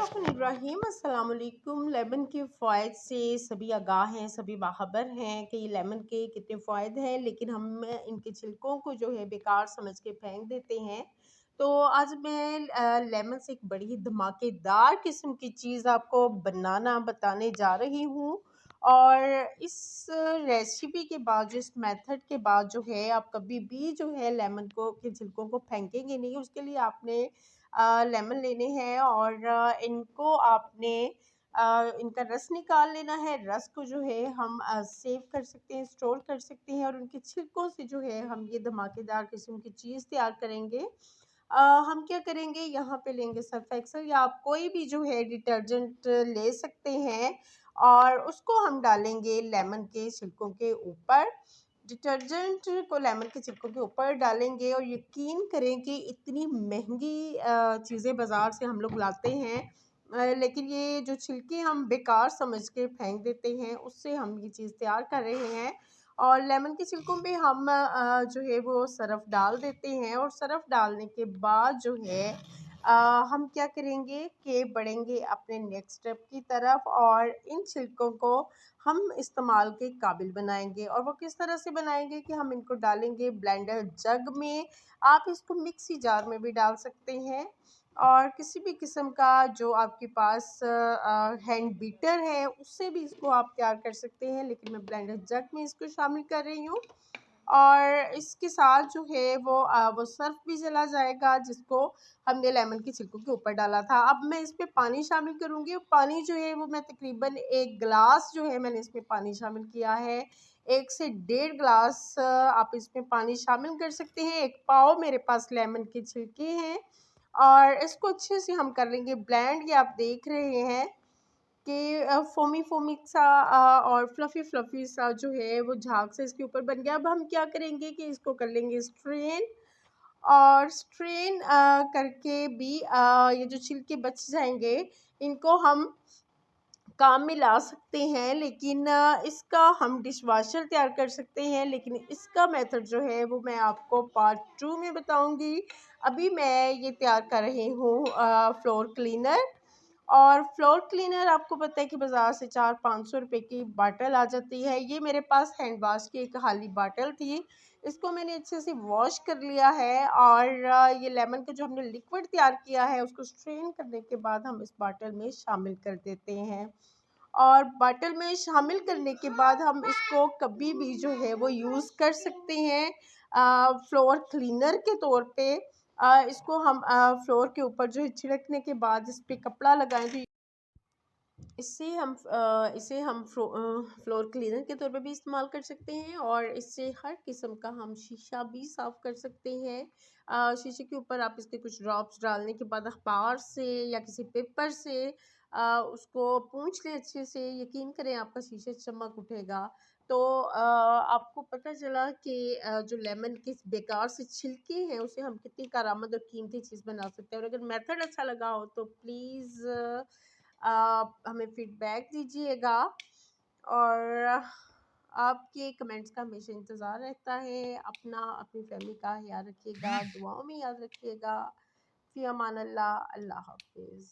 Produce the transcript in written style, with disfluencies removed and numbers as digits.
बिस्मिल्लाहिर्रहमानिर्रहीम। अस्सलाम वालेकुम। लेमन के फ़वाइद से सभी आगाह हैं, सभी बाखबर हैं कि ये लेमन के कितने फ़वाइद हैं, लेकिन हम इनके छिलकों को जो है बेकार समझ के फेंक देते हैं। तो आज मैं लेमन से एक बड़ी ही धमाकेदार किस्म की चीज़ आपको बनाना बताने जा रही हूँ। और इस रेसिपी के बाद, जो इस मेथड के बाद जो है, आप कभी भी जो है लेमन को के छिलकों को फेंकेंगे नहीं। उसके लिए आपने लेमन लेने हैं और इनको आपने इनका रस निकाल लेना है। रस को जो है हम सेव कर सकते हैं, स्टोर कर सकते हैं, और उनके छिलकों से जो है हम ये धमाकेदार किस्म की चीज़ तैयार करेंगे। हम क्या करेंगे, यहाँ पे लेंगे सर्फ एक्सेल या आप कोई भी जो है डिटर्जेंट ले सकते हैं, और उसको हम डालेंगे लेमन के छिलकों के ऊपर। डिटर्जेंट को लेमन के छिलकों के ऊपर डालेंगे, और यकीन करें कि इतनी महंगी चीज़ें बाज़ार से हम लोग लाते हैं, लेकिन ये जो छिलके हम बेकार समझ के फेंक देते हैं, उससे हम ये चीज़ तैयार कर रहे हैं। और लेमन के छिलकों पे हम जो है वो सरफ़ डाल देते हैं, और सरफ़ डालने के बाद जो है हम क्या करेंगे कि बढ़ेंगे अपने नेक्स्ट स्टेप की तरफ, और इन छिलकों को हम इस्तेमाल के काबिल बनाएंगे। और वो किस तरह से बनाएंगे कि हम इनको डालेंगे ब्लेंडर जग में। आप इसको मिक्सी जार में भी डाल सकते हैं, और किसी भी किस्म का जो आपके पास हैंड बीटर है उससे भी इसको आप तैयार कर सकते हैं, लेकिन मैं ब्लेंडर जग में इसको शामिल कर रही हूँ। और इसके साथ जो है वो सर्फ भी चला जाएगा, जिसको हमने लेमन के छिलकों के ऊपर डाला था। अब मैं इसमें पानी शामिल करूँगी। पानी जो है वो मैं तकरीबन 1 गिलास जो है मैंने इसमें पानी शामिल किया है। 1 से डेढ़ गिलास आप इसमें पानी शामिल कर सकते हैं। 1 पाव मेरे पास लेमन के छिलके हैं, और इसको अच्छे से हम कर लेंगे ब्लेंड। ये आप देख रहे हैं कि फ़ोमी फ़ोमी सा और फ्लफ़ी फ्लफ़ी सा जो है वो झाग से इसके ऊपर बन गया। अब हम क्या करेंगे कि इसको कर लेंगे स्ट्रेन, और स्ट्रेन करके भी ये जो छिलके बच जाएँगे, इनको हम काम में ला सकते हैं, लेकिन इसका हम डिशवॉशर तैयार कर सकते हैं, लेकिन इसका मेथड जो है वो मैं आपको पार्ट 2 में बताऊँगी। अभी मैं ये तैयार कर रही हूँ फ्लोर क्लीनर। और फ्लोर क्लीनर आपको पता है कि बाज़ार से 400-500 रुपए की बॉटल आ जाती है। ये मेरे पास हैंड वाश की एक खाली बॉटल थी। इसको मैंने अच्छे से वॉश कर लिया है, और ये लेमन का जो हमने लिक्विड तैयार किया है उसको स्ट्रेन करने के बाद हम इस बॉटल में शामिल कर देते हैं। और बॉटल में शामिल करने के बाद हम इसको कभी भी जो है वो यूज़ कर सकते हैं फ्लोर क्लीनर के तौर पे। इसको हम फ्लोर के ऊपर जो है छिड़कने के बाद इस पे कपड़ा लगाएं, तो इसे हम फ्लोर क्लीनर के तौर पे भी इस्तेमाल कर सकते हैं, और इससे हर किस्म का हम शीशा भी साफ़ कर सकते हैं। शीशे के ऊपर आप इसके कुछ ड्रॉप्स डालने के बाद अखबार से या किसी पेपर से उसको पोंछ लें अच्छे से। यकीन करें आपका शीशे चमक उठेगा। तो आपको पता चला कि जो लेमन के बेकार से छिलके हैं उसे हम कितनी कारआमद और कीमती चीज़ बना सकते हैं। और अगर मेथड अच्छा लगा हो तो प्लीज़ आप हमें फीडबैक दीजिएगा, और आपके कमेंट्स का हमेशा इंतज़ार रहता है। अपनी फैमिली का ख्याल रखिएगा, दुआओं में याद रखिएगा। फ़ी अमान अल्लाह। अल्लाह हाफ़िज़।